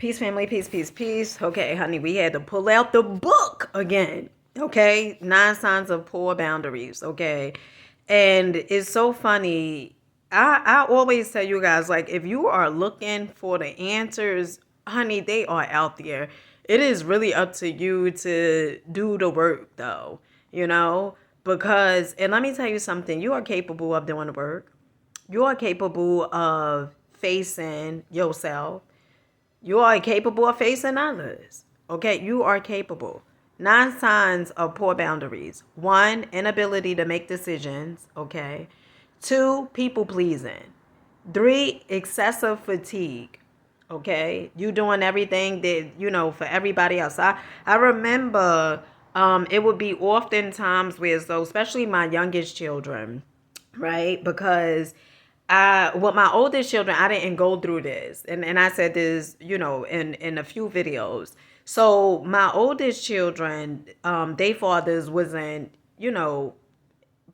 Peace, family, peace, peace, peace. Okay, honey, we had to pull out the book again. Okay, 9 signs of poor boundaries. Okay, and it's so funny. I always tell you guys, like, if you are looking for the answers, honey, they are out there. It is really up to you to do the work, though, you know, because, and let me tell you something, you are capable of doing the work. You are capable of facing yourself. You are capable of facing others. Okay, you are capable. 9 signs of poor boundaries. 1, inability to make decisions. Okay. 2, people pleasing. 3, excessive fatigue. Okay, you doing everything that for everybody else. I remember it would be often times where, so especially my youngest children, right? Because with my oldest children, I didn't go through this. And I said this, in a few videos. So my oldest children, they fathers wasn't,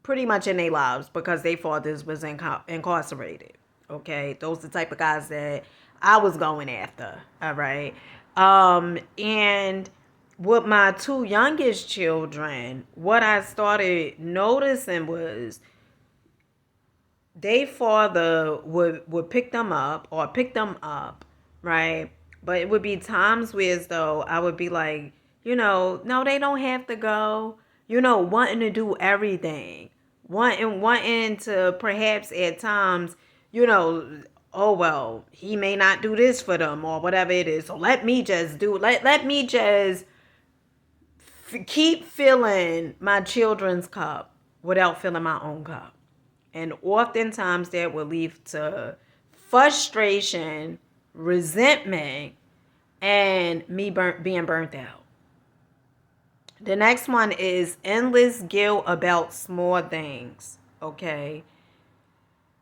pretty much in their lives because their fathers was incarcerated. Okay. Those the type of guys that I was going after. All right. And with my 2 youngest children, what I started noticing was they father would pick them up or pick them up, right? But it would be times where as though I would be like, no, they don't have to go. Wanting to do everything, wanting to perhaps at times, oh well, he may not do this for them or whatever it is. So let me just do. Let me just keep filling my children's cup without filling my own cup. And oftentimes that will lead to frustration, resentment, and me being burnt out. The next one is endless guilt about small things. Okay.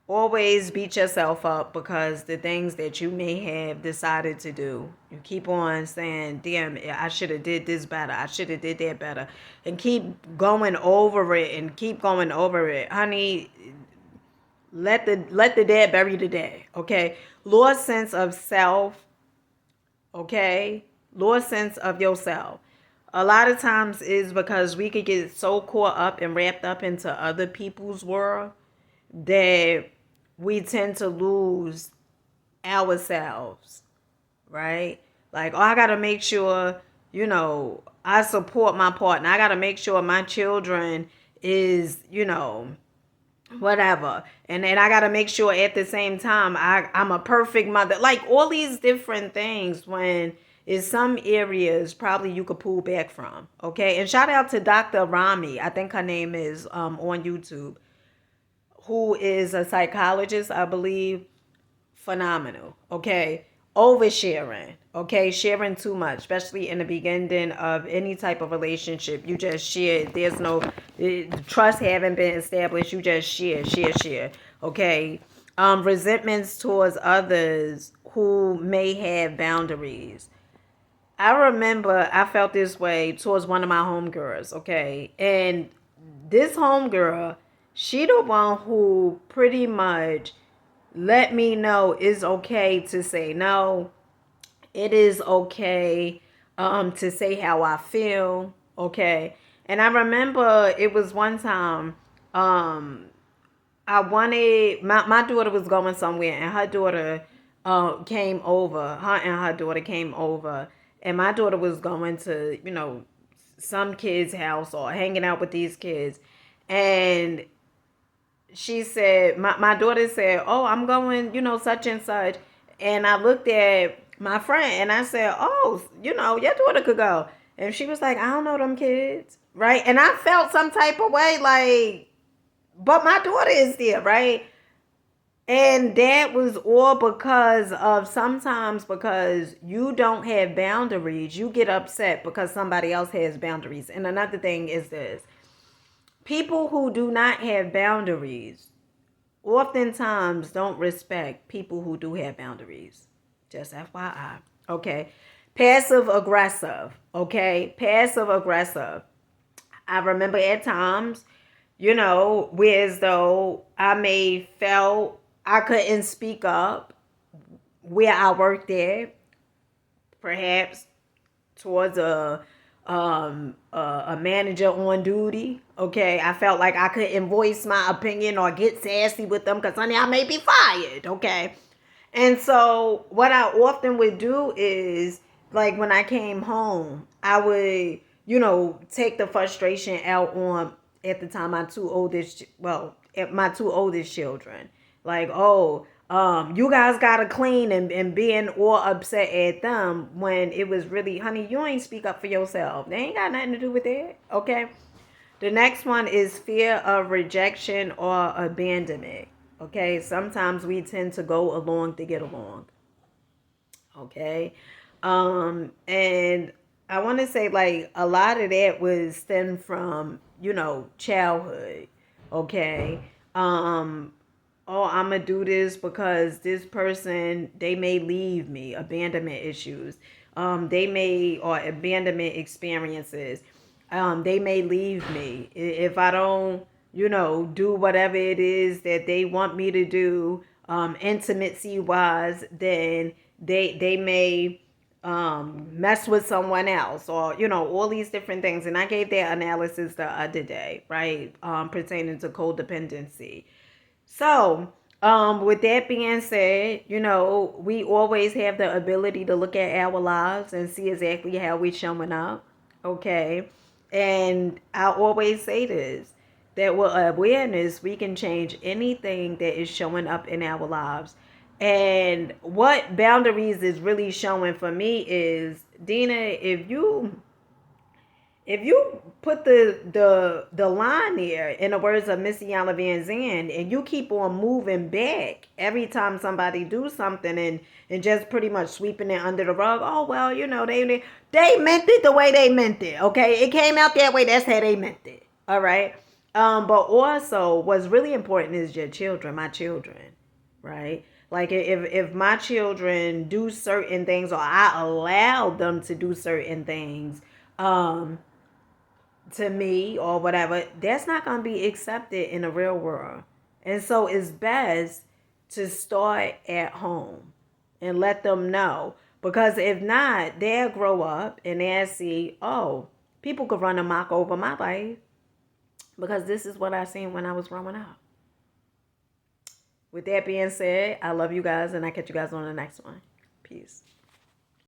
Always beat yourself up because the things that you may have decided to do, you keep on saying, damn, I should have did this better, I should have did that better, and keep going over it and keep going over it. Honey, let the dead bury the dead. Okay. Lost sense of self. Okay. Lost sense of yourself. A lot of times is because we could get so caught up and wrapped up into other people's world that we tend to lose ourselves, right? Like, oh, I gotta make sure, I support my partner. I gotta make sure my children is, whatever. And then I gotta make sure at the same time I'm a perfect mother. Like all these different things when in some areas probably you could pull back from. Okay. And shout out to Dr. Rami. I think her name is on YouTube, who is a psychologist, I believe. Phenomenal. Okay. Oversharing. Okay. Sharing too much, especially in the beginning of any type of relationship. You just share. There's no trust haven't been established. You just share. Okay. Resentments towards others who may have boundaries. I remember I felt this way towards one of my homegirls, okay? And this homegirl, she the one who pretty much let me know it's okay to say no. It is okay to say how I feel, okay? And I remember it was one time um I wanted my daughter was going somewhere and her daughter came over. Her and her daughter came over and my daughter was going to, some kid's house or hanging out with these kids. And she said, my daughter said, oh, I'm going, such and such. And I looked at my friend and I said, oh, your daughter could go. And she was like, I don't know them kids. Right. And I felt some type of way like, but my daughter is there, right? And that was all because of sometimes because you don't have boundaries, you get upset because somebody else has boundaries. And another thing is this: people who do not have boundaries oftentimes don't respect people who do have boundaries. Just FYI. Okay. Passive aggressive. Okay. Passive aggressive. I remember at times, whereas though I may felt I couldn't speak up where I worked at, perhaps towards a manager on duty. Okay, I felt like I couldn't voice my opinion or get sassy with them because honey, I may be fired. Okay, and so what I often would do is like when I came home, I would take the frustration out on at the time my two oldest children. Like, oh, you guys gotta clean and being all upset at them when it was really, honey, you ain't speak up for yourself. They ain't got nothing to do with it. Okay. The next one is fear of rejection or abandonment. Okay. Sometimes we tend to go along to get along. Okay. And I want to say like a lot of that was stemmed from, childhood. Okay. Oh, I'm gonna do this because this person, they may leave me, abandonment issues. They may, or abandonment experiences. They may leave me if I don't, do whatever it is that they want me to do, intimacy wise. Then they may mess with someone else, or all these different things. And I gave that analysis the other day, right, pertaining to codependency. So, with that being said, we always have the ability to look at our lives and see exactly how we're showing up. Okay. And I always say this, that with awareness, we can change anything that is showing up in our lives. And what boundaries is really showing for me is, Dina, if you put the line there in the words of Missy Yana Van Zandt, and you keep on moving back every time somebody do something, and just pretty much sweeping it under the rug. Oh well, they meant it the way they meant it. Okay, it came out that way. That's how they meant it. All right. But also, what's really important is your children, my children, right? Like if my children do certain things, or I allow them to do certain things, to me or whatever, that's not going to be accepted in the real world. And so it's best to start at home and let them know. Because if not, they'll grow up and they'll see, oh, people could run amok over my life because this is what I seen when I was growing up. With that being said, I love you guys and I catch you guys on the next one. Peace.